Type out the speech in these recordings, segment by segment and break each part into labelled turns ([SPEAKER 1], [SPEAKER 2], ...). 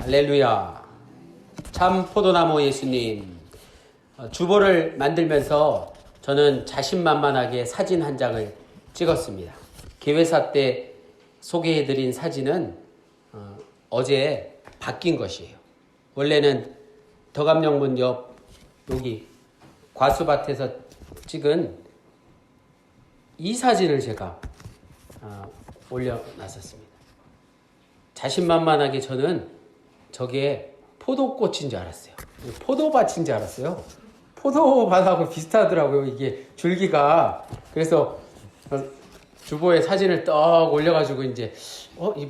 [SPEAKER 1] 할렐루야. 참 포도나무 예수님. 주보를 만들면서 저는 자신만만하게 사진 한 장을 찍었습니다. 개회사 때 소개해드린 사진은 어제 바뀐 것이에요. 원래는 덕암영문 옆 여기 과수밭에서 찍은 이 사진을 제가 올려놨었습니다. 자신만만하게 저는 저게 포도꽃인 줄 알았어요. 포도밭인 줄 알았어요. 포도밭하고 비슷하더라고요. 이게 줄기가. 그래서 주보에 사진을 떡 올려가지고 이제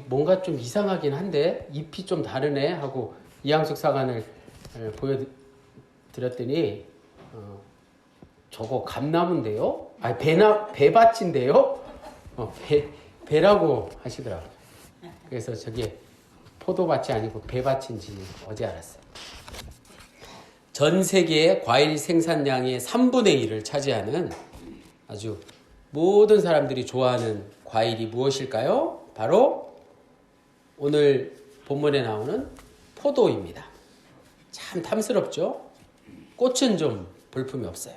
[SPEAKER 1] 뭔가 좀 이상하긴 한데 잎이 좀 다르네 하고 이항숙 사관을 보여드렸더니 저거 감나무인데요? 아니 배밭인데요? 배라고 하시더라고요. 그래서 저게 포도밭이 아니고 배밭인지 어제 알았어요. 전 세계의 과일 생산량의 3분의 1을 차지하는 아주 모든 사람들이 좋아하는 과일이 무엇일까요? 바로 오늘 본문에 나오는 포도입니다. 참 탐스럽죠? 꽃은 좀 볼품이 없어요.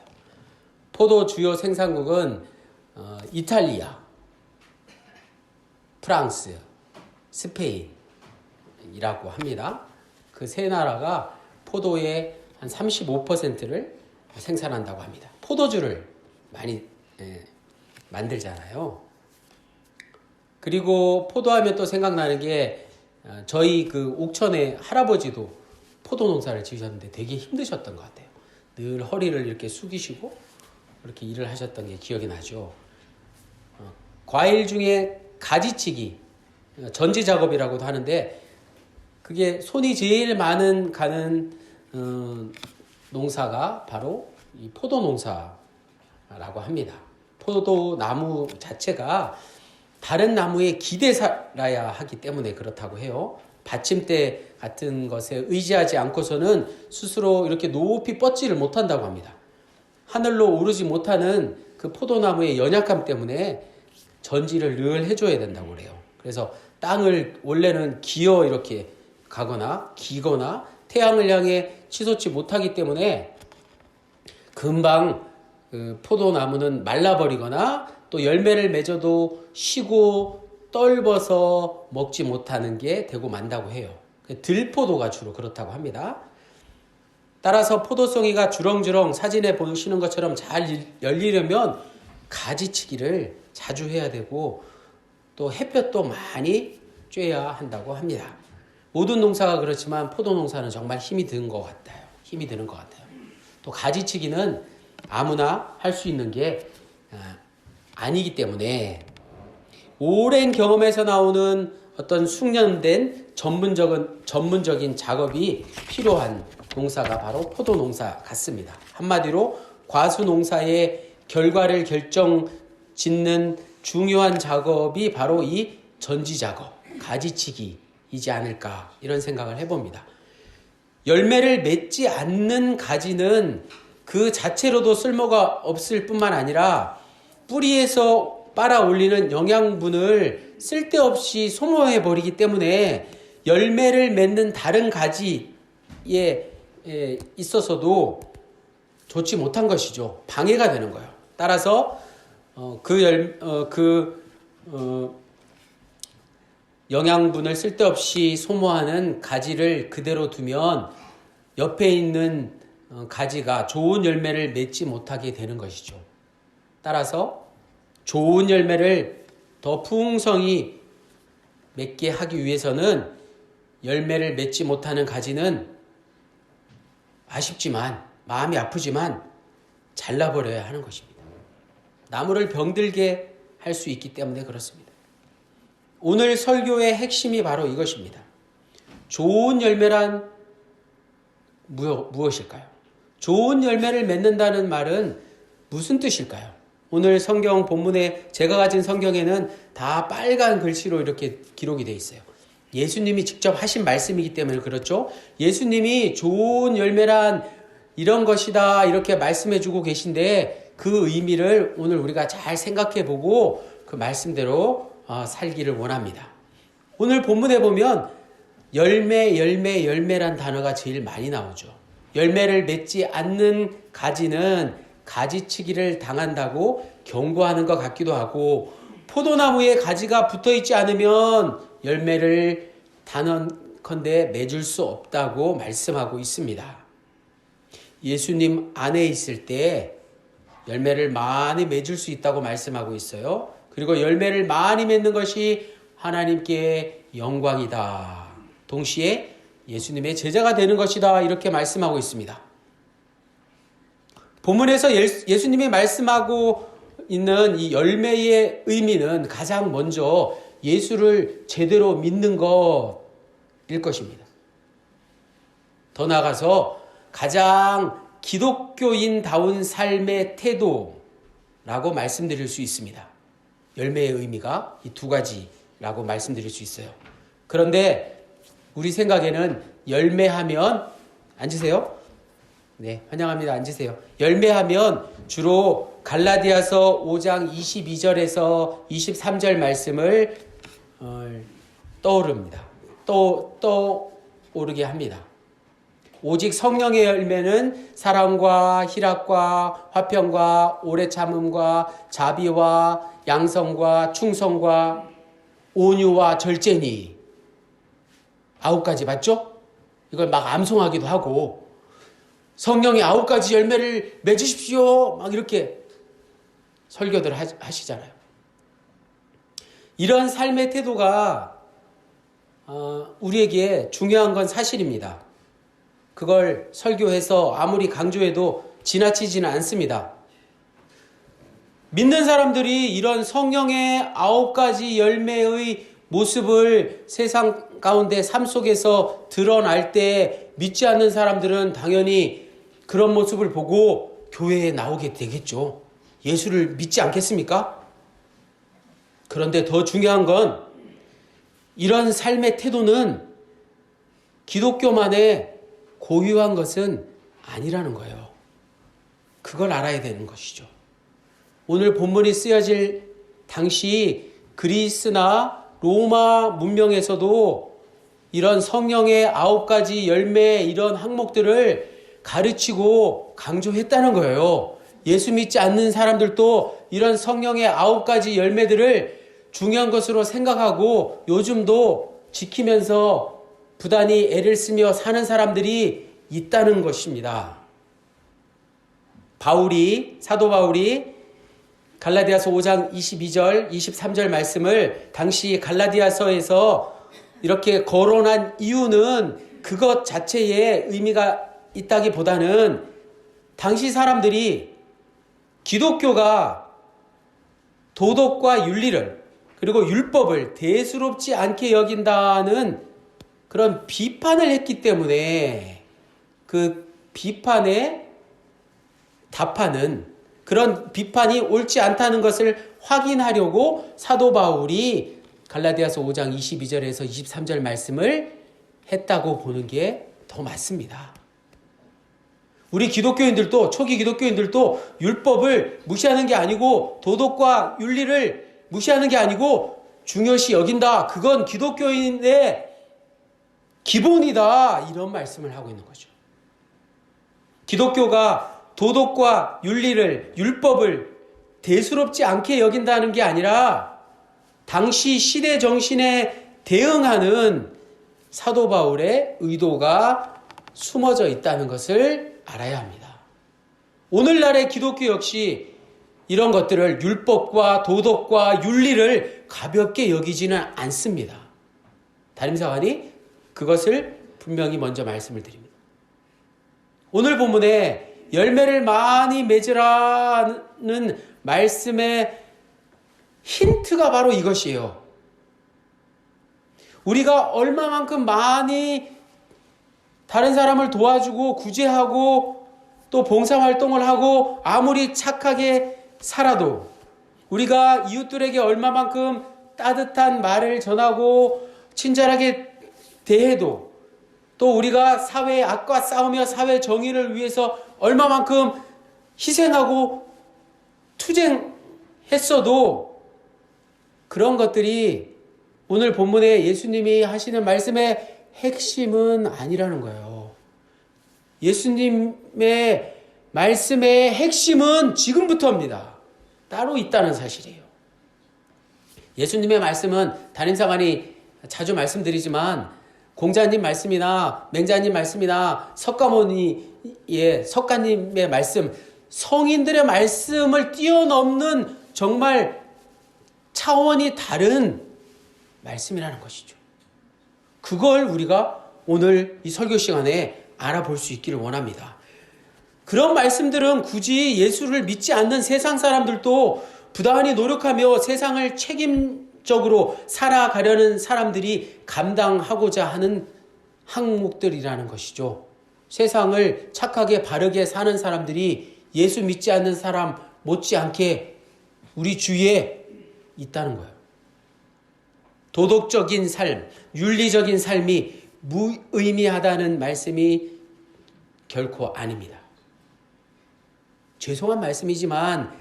[SPEAKER 1] 포도 주요 생산국은 이탈리아, 프랑스, 스페인이라고 합니다. 그 세 나라가 포도의 한 35%를 생산한다고 합니다. 포도주를 많이 만들잖아요. 그리고 포도하면 또 생각나는 게 저희 그 옥천의 할아버지도 포도 농사를 지으셨는데 되게 힘드셨던 것 같아요. 늘 허리를 이렇게 숙이시고 이렇게 일을 하셨던 게 기억이 나죠. 과일 중에 가지치기, 전지 작업이라고도 하는데 그게 손이 제일 많은 가는 농사가 바로 이 포도 농사라고 합니다. 포도 나무 자체가 다른 나무에 기대 살아야 하기 때문에 그렇다고 해요. 받침대 같은 것에 의지하지 않고서는 스스로 이렇게 높이 뻗지를 못한다고 합니다. 하늘로 오르지 못하는 그 포도나무의 연약함 때문에 전지를 늘 해줘야 된다고 그래요. 그래서 땅을 원래는 기어 이렇게 가거나 기거나 태양을 향해 치솟지 못하기 때문에 금방 그 포도나무는 말라버리거나 또 열매를 맺어도 쉬고 떨궈서 먹지 못하는 게 되고 만다고 해요. 들포도가 주로 그렇다고 합니다. 따라서 포도송이가 주렁주렁 사진에 보시는 것처럼 잘 열리려면 가지치기를 자주 해야 되고 또 햇볕도 많이 쬐야 한다고 합니다. 모든 농사가 그렇지만 포도 농사는 정말 힘이 드는 것 같아요. 또 가지치기는 아무나 할 수 있는 게 아니기 때문에 오랜 경험에서 나오는 어떤 숙련된 전문적인 작업이 필요한 농사가 바로 포도 농사 같습니다. 한마디로 과수 농사의 결과를 결정짓는 중요한 작업이 바로 이 전지 작업, 가지치기이지 않을까 이런 생각을 해봅니다. 열매를 맺지 않는 가지는 그 자체로도 쓸모가 없을 뿐만 아니라 뿌리에서 빨아 올리는 영양분을 쓸데없이 소모해버리기 때문에 열매를 맺는 다른 가지에 있어서도 좋지 못한 것이죠. 방해가 되는 거예요. 따라서 영양분을 쓸데없이 소모하는 가지를 그대로 두면 옆에 있는 가지가 좋은 열매를 맺지 못하게 되는 것이죠. 따라서 좋은 열매를 더 풍성히 맺게 하기 위해서는 열매를 맺지 못하는 가지는 아쉽지만 마음이 아프지만 잘라버려야 하는 것입니다. 나무를 병들게 할 수 있기 때문에 그렇습니다. 오늘 설교의 핵심이 바로 이것입니다. 좋은 열매란 무엇일까요? 좋은 열매를 맺는다는 말은 무슨 뜻일까요? 오늘 성경 본문에 제가 가진 성경에는 다 빨간 글씨로 이렇게 기록이 되어 있어요. 예수님이 직접 하신 말씀이기 때문에 그렇죠. 예수님이 좋은 열매란 이런 것이다 이렇게 말씀해 주고 계신데 그 의미를 오늘 우리가 잘 생각해 보고 그 말씀대로 살기를 원합니다. 오늘 본문에 보면 열매란 단어가 제일 많이 나오죠. 열매를 맺지 않는 가지는 가지치기를 당한다고 경고하는 것 같기도 하고, 포도나무에 가지가 붙어있지 않으면 열매를 단언컨대 맺을 수 없다고 말씀하고 있습니다. 예수님 안에 있을 때 열매를 많이 맺을 수 있다고 말씀하고 있어요. 그리고 열매를 많이 맺는 것이 하나님께 영광이다. 동시에 예수님의 제자가 되는 것이다. 이렇게 말씀하고 있습니다. 본문에서 예수님이 말씀하고 있는 이 열매의 의미는 가장 먼저 예수를 제대로 믿는 것일 것입니다. 더 나아가서 가장 기독교인다운 삶의 태도라고 말씀드릴 수 있습니다. 열매의 의미가 이 두 가지라고 말씀드릴 수 있어요. 그런데 우리 생각에는 열매하면, 앉으세요. 네, 환영합니다. 앉으세요. 열매하면 주로 갈라디아서 5장 22절에서 23절 말씀을 떠오릅니다. 떠오르게 합니다. 오직 성령의 열매는 사랑과 희락과 화평과 오래 참음과 자비와 양성과 충성과 온유와 절제니. 9가지 맞죠? 이걸 막 암송하기도 하고, 성령의 9가지 열매를 맺으십시오 막 이렇게 설교들 하시잖아요. 이런 삶의 태도가 우리에게 중요한 건 사실입니다. 그걸 설교해서 아무리 강조해도 지나치지는 않습니다. 믿는 사람들이 이런 성령의 9가지 열매의 모습을 세상 가운데 삶 속에서 드러날 때 믿지 않는 사람들은 당연히 그런 모습을 보고 교회에 나오게 되겠죠. 예수를 믿지 않겠습니까? 그런데 더 중요한 건 이런 삶의 태도는 기독교만의 고유한 것은 아니라는 거예요. 그걸 알아야 되는 것이죠. 오늘 본문이 쓰여질 당시 그리스나 로마 문명에서도 이런 성령의 9가지 열매 이런 항목들을 가르치고 강조했다는 거예요. 예수 믿지 않는 사람들도 이런 성령의 9가지 열매들을 중요한 것으로 생각하고 요즘도 지키면서 부단히 애를 쓰며 사는 사람들이 있다는 것입니다. 사도 바울이 갈라디아서 5장 22절, 23절 말씀을 당시 갈라디아서에서 이렇게 거론한 이유는 그것 자체에 의미가 있다기보다는 당시 사람들이 기독교가 도덕과 윤리를 그리고 율법을 대수롭지 않게 여긴다는 그런 비판을 했기 때문에 그 비판에 답하는 그런 비판이 옳지 않다는 것을 확인하려고 사도 바울이 갈라디아서 5장 22절에서 23절 말씀을 했다고 보는 게 더 맞습니다. 우리 기독교인들도 초기 기독교인들도 율법을 무시하는 게 아니고 도덕과 윤리를 무시하는 게 아니고 중요시 여긴다. 그건 기독교인의 기본이다. 이런 말씀을 하고 있는 거죠. 기독교가 도덕과 윤리를 율법을 대수롭지 않게 여긴다는 게 아니라 당시 시대 정신에 대응하는 사도 바울의 의도가 숨어져 있다는 것을 알아야 합니다. 오늘날의 기독교 역시 이런 것들을 율법과 도덕과 윤리를 가볍게 여기지는 않습니다. 담임사관이 그것을 분명히 먼저 말씀을 드립니다. 오늘 본문에 열매를 많이 맺으라는 말씀의 힌트가 바로 이것이에요. 우리가 얼마만큼 많이 다른 사람을 도와주고 구제하고 또 봉사활동을 하고 아무리 착하게 살아도 우리가 이웃들에게 얼마만큼 따뜻한 말을 전하고 친절하게 대해도 또 우리가 사회의 악과 싸우며 사회 정의를 위해서 얼마만큼 희생하고 투쟁했어도 그런 것들이 오늘 본문에 예수님이 하시는 말씀의 핵심은 아니라는 거예요. 예수님의 말씀의 핵심은 지금부터입니다. 따로 있다는 사실이에요. 예수님의 말씀은 담임사관이 자주 말씀드리지만 공자님 말씀이나 맹자님 말씀이나 석가님의 말씀, 성인들의 말씀을 뛰어넘는 정말 차원이 다른 말씀이라는 것이죠. 그걸 우리가 오늘 이 설교 시간에 알아볼 수 있기를 원합니다. 그런 말씀들은 굳이 예수를 믿지 않는 세상 사람들도 부단히 노력하며 세상을 책임적으로 살아가려는 사람들이 감당하고자 하는 항목들이라는 것이죠. 세상을 착하게 바르게 사는 사람들이 예수 믿지 않는 사람 못지않게 우리 주위에 있다는 거예요. 도덕적인 삶, 윤리적인 삶이 무의미하다는 말씀이 결코 아닙니다. 죄송한 말씀이지만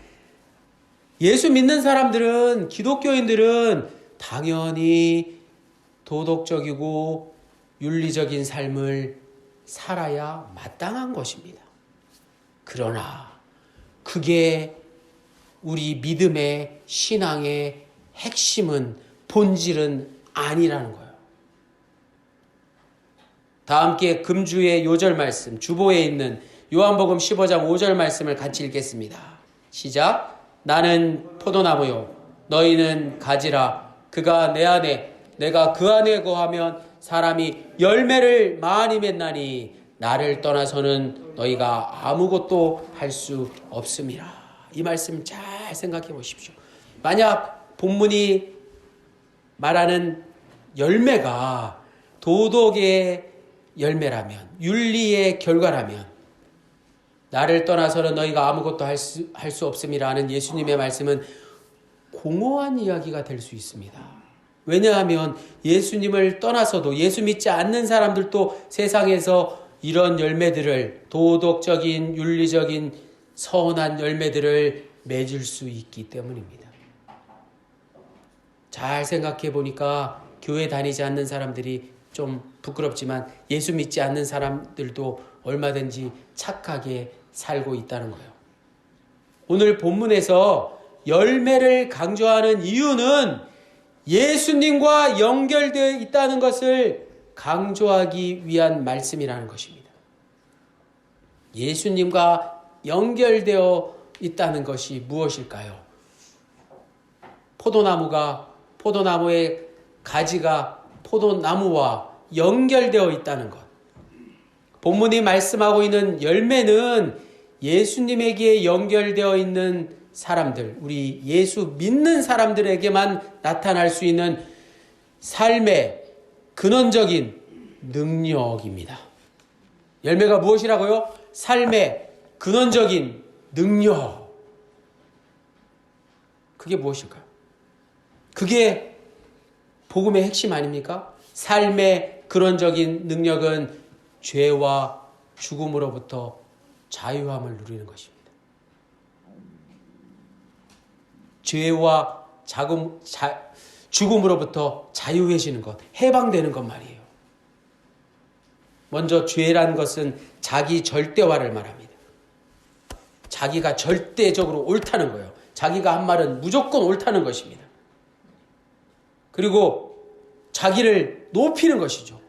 [SPEAKER 1] 예수 믿는 사람들은, 기독교인들은 당연히 도덕적이고 윤리적인 삶을 살아야 마땅한 것입니다. 그러나 그게 우리 믿음의 신앙의 핵심은, 본질은 아니라는 거예요. 다 함께 금주의 요절 말씀, 주보에 있는 요한복음 15장 5절 말씀을 같이 읽겠습니다. 시작. 나는 포도나무요 너희는 가지라. 그가 내 안에 내가 그 안에 거하면 사람이 열매를 많이 맺나니 나를 떠나서는 너희가 아무것도 할 수 없음이라. 이 말씀 잘 생각해 보십시오. 만약 본문이 말하는 열매가 도덕의 열매라면, 윤리의 결과라면 나를 떠나서는 너희가 아무것도 할 수 없음이라는 예수님의 말씀은 공허한 이야기가 될 수 있습니다. 왜냐하면 예수님을 떠나서도, 예수 믿지 않는 사람들도 세상에서 이런 열매들을, 도덕적인 윤리적인 선한 열매들을 맺을 수 있기 때문입니다. 잘 생각해 보니까 교회 다니지 않는 사람들이 좀 부끄럽지만 예수 믿지 않는 사람들도 얼마든지 착하게 살고 있다는 거예요. 오늘 본문에서 열매를 강조하는 이유는 예수님과 연결되어 있다는 것을 강조하기 위한 말씀이라는 것입니다. 예수님과 연결되어 있다는 것이 무엇일까요? 포도나무의 가지가 포도나무와 연결되어 있다는 것. 본문이 말씀하고 있는 열매는 예수님에게 연결되어 있는 사람들, 우리 예수 믿는 사람들에게만 나타날 수 있는 삶의 근원적인 능력입니다. 열매가 무엇이라고요? 삶의 근원적인 능력. 그게 무엇일까요? 그게 복음의 핵심 아닙니까? 삶의 근원적인 능력은 죄와 죽음으로부터 자유함을 누리는 것입니다. 죄와 죽음으로부터 자유해지는 것, 해방되는 것 말이에요. 먼저 죄란 것은 자기 절대화를 말합니다. 자기가 절대적으로 옳다는 거예요. 자기가 한 말은 무조건 옳다는 것입니다. 그리고 자기를 높이는 것이죠.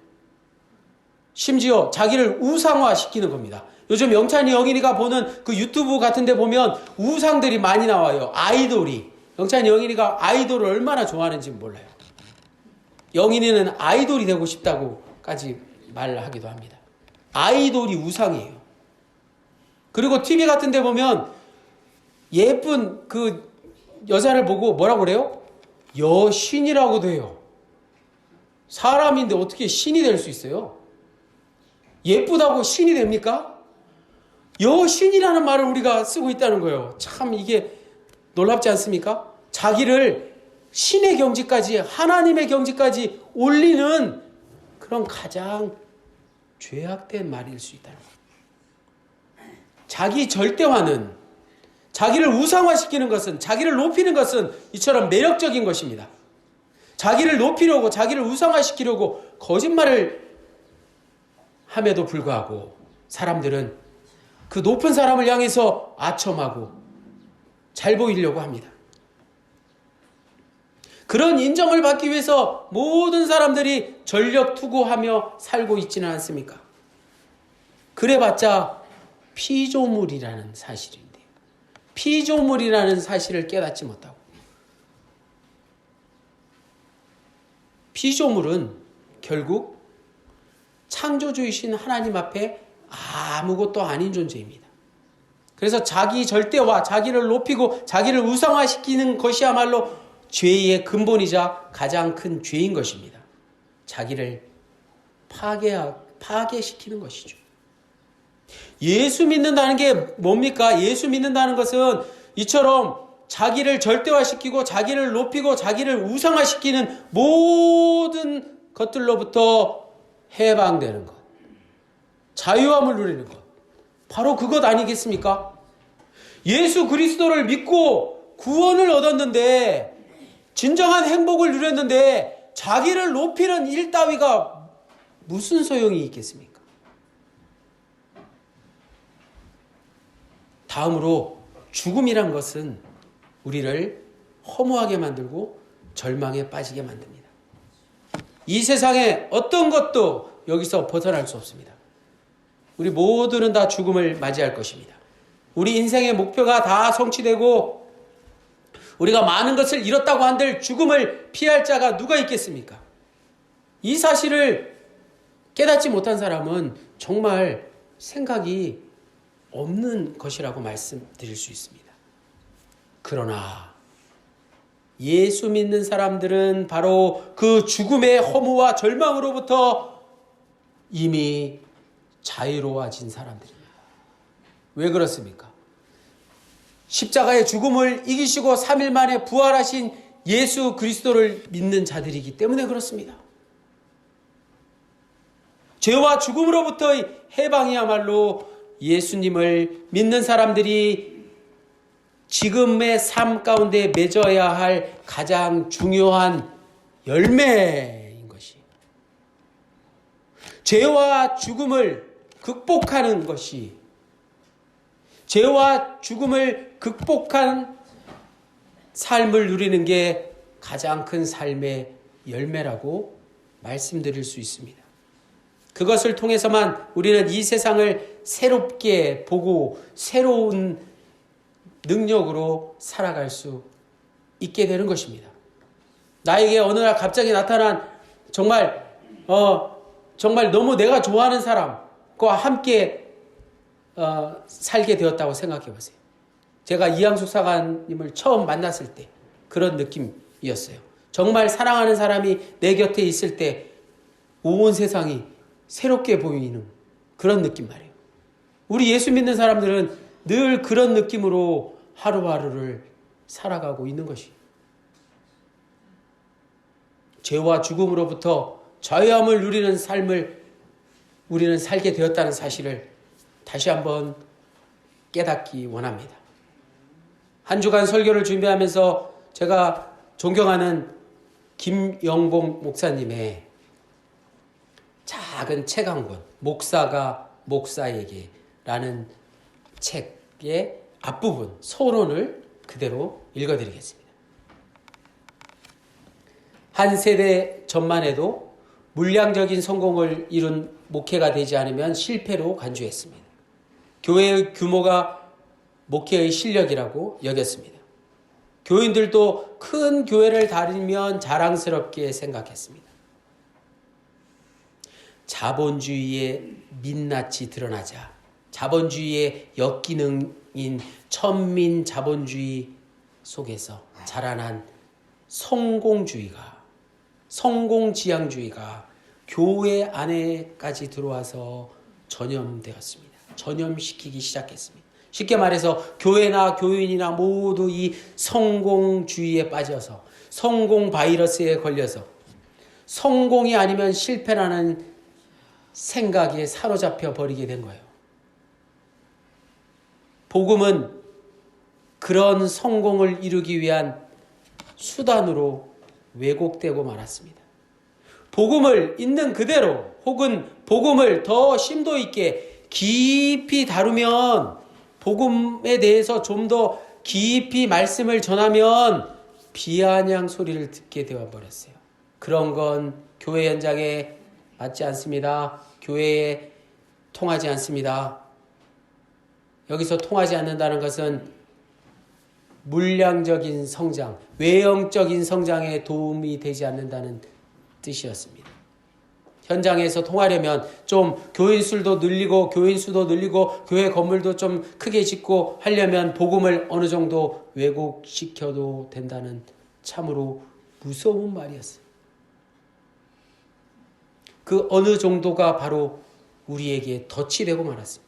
[SPEAKER 1] 심지어 자기를 우상화시키는 겁니다. 요즘 영찬이 영인이가 보는 그 유튜브 같은 데 보면 우상들이 많이 나와요. 아이돌이. 영찬이 영인이가 아이돌을 얼마나 좋아하는지 몰라요. 영인이는 아이돌이 되고 싶다고까지 말하기도 합니다. 아이돌이 우상이에요. 그리고 TV 같은 데 보면 예쁜 그 여자를 보고 뭐라고 그래요? 여신이라고도 해요. 사람인데 어떻게 신이 될 수 있어요? 예쁘다고 신이 됩니까? 여신이라는 말을 우리가 쓰고 있다는 거예요. 참 이게 놀랍지 않습니까? 자기를 신의 경지까지, 하나님의 경지까지 올리는 그런 가장 죄악된 말일 수 있다는 거예요. 자기 절대화는, 자기를 우상화시키는 것은, 자기를 높이는 것은 이처럼 매력적인 것입니다. 자기를 높이려고, 자기를 우상화시키려고 거짓말을 함에도 불구하고 사람들은 그 높은 사람을 향해서 아첨하고 잘 보이려고 합니다. 그런 인정을 받기 위해서 모든 사람들이 전력 투구하며 살고 있지는 않습니까? 그래봤자 피조물이라는 사실인데요. 피조물이라는 사실을 깨닫지 못하고, 피조물은 결국 창조주이신 하나님 앞에 아무것도 아닌 존재입니다. 그래서 자기 절대와 자기를 높이고 자기를 우상화시키는 것이야말로 죄의 근본이자 가장 큰 죄인 것입니다. 자기를 파괴시키는 것이죠. 예수 믿는다는 게 뭡니까? 예수 믿는다는 것은 이처럼 자기를 절대화시키고 자기를 높이고 자기를 우상화시키는 모든 것들로부터 해방되는 것, 자유함을 누리는 것, 바로 그것 아니겠습니까? 예수 그리스도를 믿고 구원을 얻었는데, 진정한 행복을 누렸는데 자기를 높이는 일 따위가 무슨 소용이 있겠습니까? 다음으로 죽음이란 것은 우리를 허무하게 만들고 절망에 빠지게 만듭니다. 이 세상에 어떤 것도 여기서 벗어날 수 없습니다. 우리 모두는 다 죽음을 맞이할 것입니다. 우리 인생의 목표가 다 성취되고 우리가 많은 것을 잃었다고 한들 죽음을 피할 자가 누가 있겠습니까? 이 사실을 깨닫지 못한 사람은 정말 생각이 없는 것이라고 말씀드릴 수 있습니다. 그러나 예수 믿는 사람들은 바로 그 죽음의 허무와 절망으로부터 이미 자유로워진 사람들입니다. 왜 그렇습니까? 십자가의 죽음을 이기시고 3일 만에 부활하신 예수 그리스도를 믿는 자들이기 때문에 그렇습니다. 죄와 죽음으로부터의 해방이야말로 예수님을 믿는 사람들이 지금의 삶 가운데 맺어야 할 가장 중요한 열매인 것이, 죄와 죽음을 극복하는 것이, 죄와 죽음을 극복한 삶을 누리는 게 가장 큰 삶의 열매라고 말씀드릴 수 있습니다. 그것을 통해서만 우리는 이 세상을 새롭게 보고 새로운 능력으로 살아갈 수 있게 되는 것입니다. 나에게 어느 날 갑자기 나타난 정말 너무 내가 좋아하는 사람과 함께 살게 되었다고 생각해 보세요. 제가 이양숙 사관님을 처음 만났을 때 그런 느낌이었어요. 정말 사랑하는 사람이 내 곁에 있을 때 온 세상이 새롭게 보이는 그런 느낌 말이에요. 우리 예수 믿는 사람들은 늘 그런 느낌으로 하루하루를 살아가고 있는 것이, 죄와 죽음으로부터 자유함을 누리는 삶을 우리는 살게 되었다는 사실을 다시 한번 깨닫기 원합니다. 한 주간 설교를 준비하면서 제가 존경하는 김영봉 목사님의 작은 책 한 권, 목사가 목사에게 라는 책의 앞부분, 서론을 그대로 읽어드리겠습니다. 한 세대 전만 해도 물량적인 성공을 이룬 목회가 되지 않으면 실패로 간주했습니다. 교회의 규모가 목회의 실력이라고 여겼습니다. 교인들도 큰 교회를 다니면 자랑스럽게 생각했습니다. 자본주의의 민낯이 드러나자 자본주의의 역기능인 천민 자본주의 속에서 자라난 성공지향주의가 교회 안에까지 들어와서 전염되었습니다. 전염시키기 시작했습니다. 쉽게 말해서 교회나 교인이나 모두 이 성공주의에 빠져서 성공 바이러스에 걸려서 성공이 아니면 실패라는 생각에 사로잡혀 버리게 된 거예요. 복음은 그런 성공을 이루기 위한 수단으로 왜곡되고 말았습니다. 복음을 있는 그대로 혹은 복음을 더 심도 있게 깊이 다루면, 복음에 대해서 좀 더 깊이 말씀을 전하면 비아냥 소리를 듣게 되어버렸어요. 그런 건 교회 현장에 맞지 않습니다. 교회에 통하지 않습니다. 여기서 통하지 않는다는 것은 물량적인 성장, 외형적인 성장에 도움이 되지 않는다는 뜻이었습니다. 현장에서 통하려면 좀 교인 수도 늘리고 교회 건물도 좀 크게 짓고 하려면 복음을 어느 정도 왜곡시켜도 된다는 참으로 무서운 말이었어요. 그 어느 정도가 바로 우리에게 덫이 되고 말았습니다.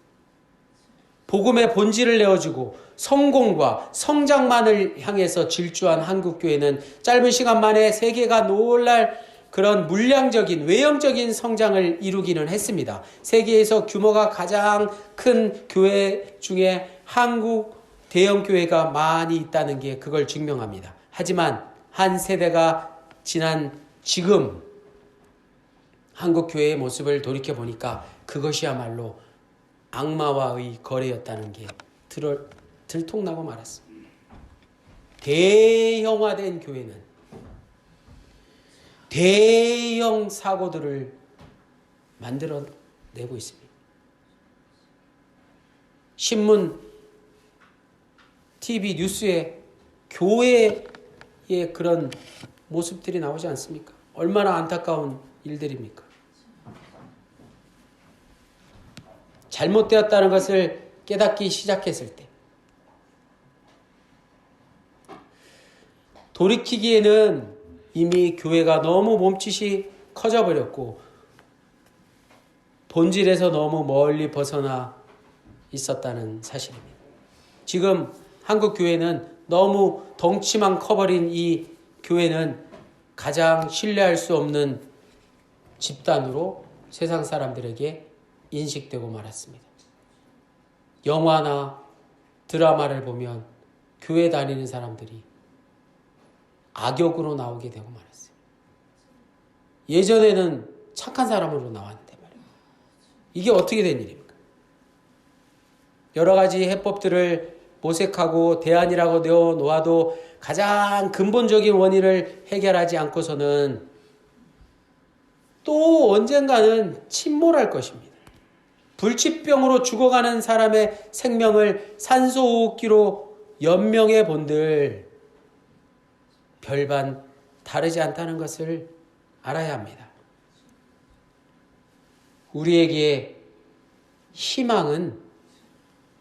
[SPEAKER 1] 복음의 본질을 내어주고 성공과 성장만을 향해서 질주한 한국교회는 짧은 시간 만에 세계가 놀랄 그런 물량적인 외형적인 성장을 이루기는 했습니다. 세계에서 규모가 가장 큰 교회 중에 한국 대형교회가 많이 있다는 게 그걸 증명합니다. 하지만 한 세대가 지난 지금 한국교회의 모습을 돌이켜보니까 그것이야말로 악마와의 거래였다는 게 들통나고 말았습니다. 대형화된 교회는 대형 사고들을 만들어내고 있습니다. 신문, TV, 뉴스에 교회의 그런 모습들이 나오지 않습니까? 얼마나 안타까운 일들입니까? 잘못되었다는 것을 깨닫기 시작했을 때, 돌이키기에는 이미 교회가 너무 몸짓이 커져버렸고 본질에서 너무 멀리 벗어나 있었다는 사실입니다. 지금 한국 교회는 너무 덩치만 커버린 이 교회는 가장 신뢰할 수 없는 집단으로 세상 사람들에게 인식되고 말았습니다. 영화나 드라마를 보면 교회 다니는 사람들이 악역으로 나오게 되고 말았어요. 예전에는 착한 사람으로 나왔는데 말이에요. 이게 어떻게 된 일입니까? 여러 가지 해법들을 모색하고 대안이라고 내어놓아도 가장 근본적인 원인을 해결하지 않고서는 또 언젠가는 침몰할 것입니다. 불치병으로 죽어가는 사람의 생명을 산소호흡기로 연명해 본들 별반 다르지 않다는 것을 알아야 합니다. 우리에게 희망은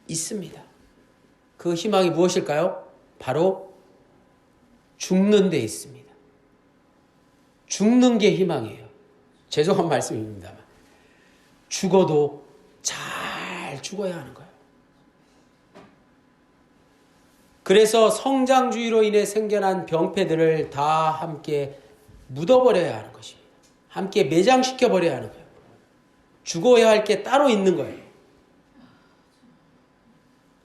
[SPEAKER 1] 있습니다. 그 희망이 무엇일까요? 바로 죽는 데 있습니다. 죽는 게 희망이에요. 죄송한 말씀입니다만 죽어도 잘 죽어야 하는 거예요. 그래서 성장주의로 인해 생겨난 병폐들을 다 함께 묻어버려야 하는 것입니다. 함께 매장시켜버려야 하는 거예요. 죽어야 할 게 따로 있는 거예요.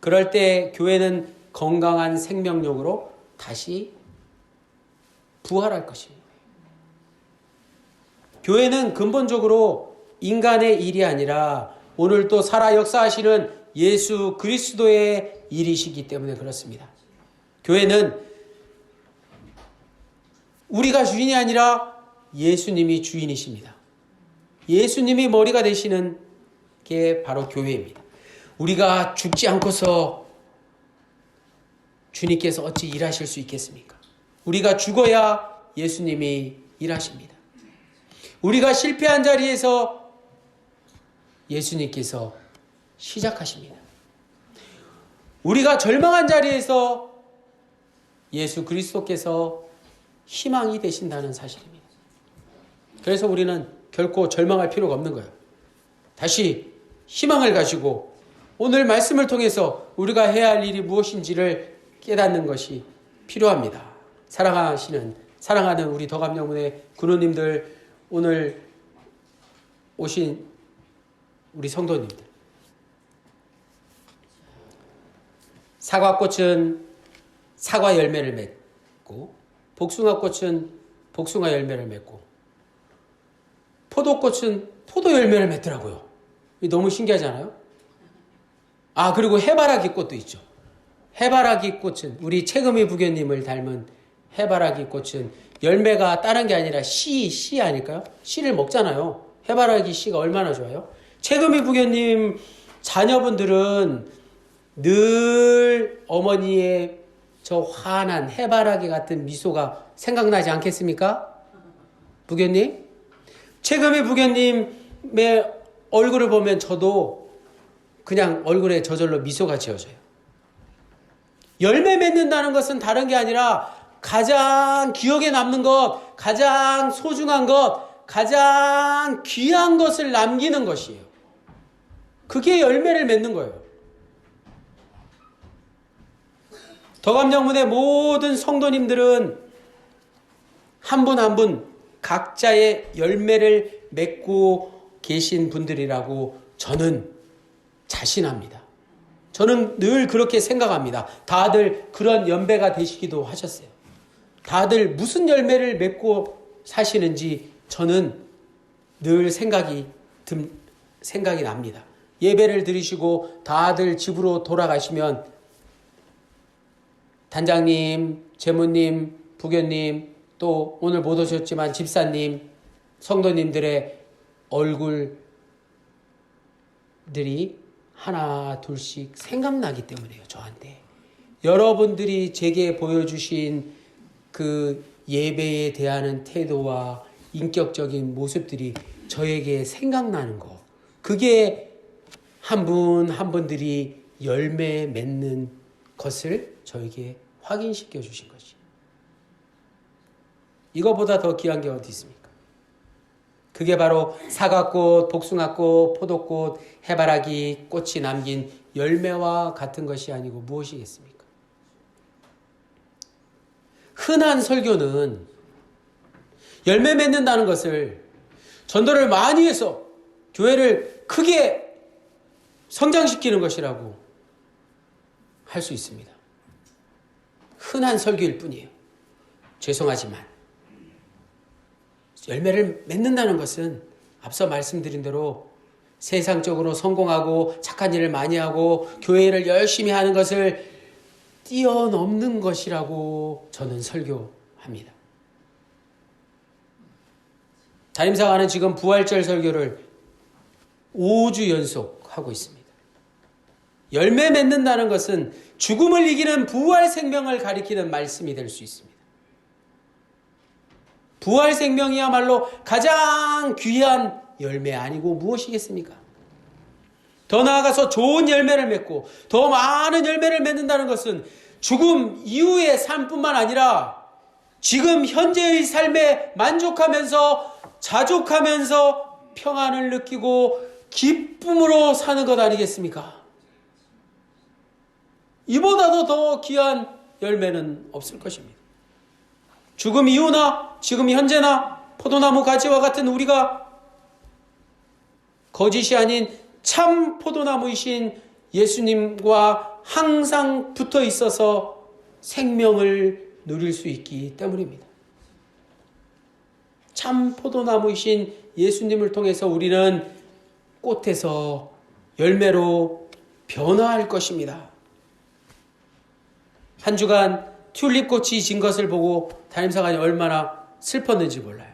[SPEAKER 1] 그럴 때 교회는 건강한 생명력으로 다시 부활할 것입니다. 교회는 근본적으로 인간의 일이 아니라 오늘 또 살아 역사하시는 예수 그리스도의 일이시기 때문에 그렇습니다. 교회는 우리가 주인이 아니라 예수님이 주인이십니다. 예수님이 머리가 되시는 게 바로 교회입니다. 우리가 죽지 않고서 주님께서 어찌 일하실 수 있겠습니까? 우리가 죽어야 예수님이 일하십니다. 우리가 실패한 자리에서 예수님께서 시작하십니다. 우리가 절망한 자리에서 예수 그리스도께서 희망이 되신다는 사실입니다. 그래서 우리는 결코 절망할 필요가 없는 거예요. 다시 희망을 가지고 오늘 말씀을 통해서 우리가 해야 할 일이 무엇인지를 깨닫는 것이 필요합니다. 사랑하는 우리 더감영문의 군우님들, 오늘 오신 우리 성도님들, 사과꽃은 사과 열매를 맺고 복숭아꽃은 복숭아 열매를 맺고 포도꽃은 포도 열매를 맺더라고요. 너무 신기하지 않아요? 그리고 해바라기 꽃도 있죠. 해바라기 꽃은 우리 채금이 부교님을 닮은 해바라기 꽃은 열매가 다른 게 아니라 씨 아닐까요? 씨를 먹잖아요. 해바라기 씨가 얼마나 좋아요? 채금이 부교님 자녀분들은 늘 어머니의 저 환한 해바라기 같은 미소가 생각나지 않겠습니까? 부교님? 채금이 부교님의 얼굴을 보면 저도 그냥 얼굴에 저절로 미소가 지어져요. 열매 맺는다는 것은 다른 게 아니라 가장 기억에 남는 것, 가장 소중한 것, 가장 귀한 것을 남기는 것이에요. 그게 열매를 맺는 거예요. 더감정문의 모든 성도님들은 한 분 한 분 각자의 열매를 맺고 계신 분들이라고 저는 자신합니다. 저는 늘 그렇게 생각합니다. 다들 그런 연배가 되시기도 하셨어요. 다들 무슨 열매를 맺고 사시는지 저는 늘 생각이 납니다. 예배를 드리시고 다들 집으로 돌아가시면 단장님, 재무님, 부교님, 또 오늘 못 오셨지만 집사님, 성도님들의 얼굴들이 하나 둘씩 생각나기 때문에요. 저한테. 여러분들이 제게 보여주신 그 예배에 대하는 태도와 인격적인 모습들이 저에게 생각나는 거. 그게 한 분 한 분들이 열매 맺는 것을 저에게 확인시켜 주신 것이. 이거보다 더 귀한 게 어디 있습니까? 그게 바로 사과꽃, 복숭아꽃, 포도꽃, 해바라기 꽃이 남긴 열매와 같은 것이 아니고 무엇이겠습니까? 흔한 설교는 열매 맺는다는 것을 전도를 많이 해서 교회를 크게 성장시키는 것이라고 할 수 있습니다. 흔한 설교일 뿐이에요. 죄송하지만 열매를 맺는다는 것은 앞서 말씀드린 대로 세상적으로 성공하고 착한 일을 많이 하고 교회를 열심히 하는 것을 뛰어넘는 것이라고 저는 설교합니다. 담임사관은 지금 부활절 설교를 5주 연속 하고 있습니다. 열매 맺는다는 것은 죽음을 이기는 부활 생명을 가리키는 말씀이 될 수 있습니다. 부활 생명이야말로 가장 귀한 열매 아니고 무엇이겠습니까? 더 나아가서 좋은 열매를 맺고 더 많은 열매를 맺는다는 것은 죽음 이후의 삶뿐만 아니라 지금 현재의 삶에 만족하면서 자족하면서 평안을 느끼고 기쁨으로 사는 것 아니겠습니까? 이보다도 더 귀한 열매는 없을 것입니다. 죽음 이후나 지금 현재나 포도나무 가지와 같은 우리가 거짓이 아닌 참 포도나무이신 예수님과 항상 붙어 있어서 생명을 누릴 수 있기 때문입니다. 참 포도나무이신 예수님을 통해서 우리는 꽃에서 열매로 변화할 것입니다. 한 주간 튤립꽃이 진 것을 보고 담임사관이 얼마나 슬펐는지 몰라요.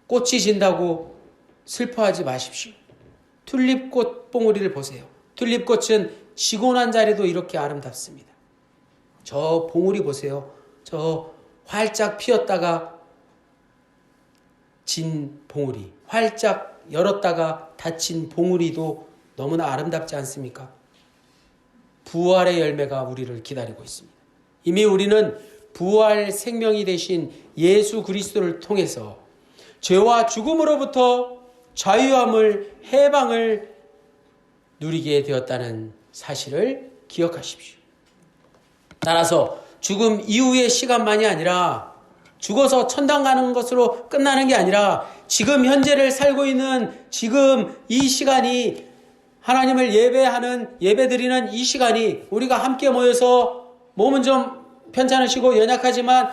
[SPEAKER 1] 꽃이 진다고 슬퍼하지 마십시오. 튤립꽃 봉우리를 보세요. 튤립꽃은 지고 난 자리도 이렇게 아름답습니다. 저 봉우리 보세요. 저 활짝 피었다가 진 봉우리, 활짝 열었다가 닫힌 봉우리도 너무나 아름답지 않습니까? 부활의 열매가 우리를 기다리고 있습니다. 이미 우리는 부활 생명이 되신 예수 그리스도를 통해서 죄와 죽음으로부터 자유함을, 해방을 누리게 되었다는 사실을 기억하십시오. 따라서 죽음 이후의 시간만이 아니라 죽어서 천당 가는 것으로 끝나는 게 아니라 지금 현재를 살고 있는 지금 이 시간이 하나님을 예배드리는 이 시간이 우리가 함께 모여서 몸은 좀 편찮으시고 연약하지만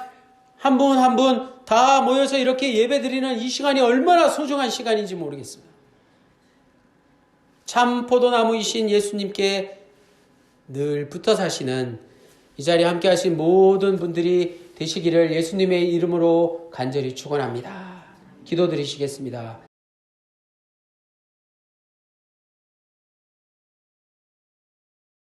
[SPEAKER 1] 한 분 한 분 다 모여서 이렇게 예배드리는 이 시간이 얼마나 소중한 시간인지 모르겠습니다. 참 포도나무이신 예수님께 늘 붙어 사시는 이 자리에 함께 하신 모든 분들이 되시기를 예수님의 이름으로 간절히 축원합니다. 기도드리시겠습니다.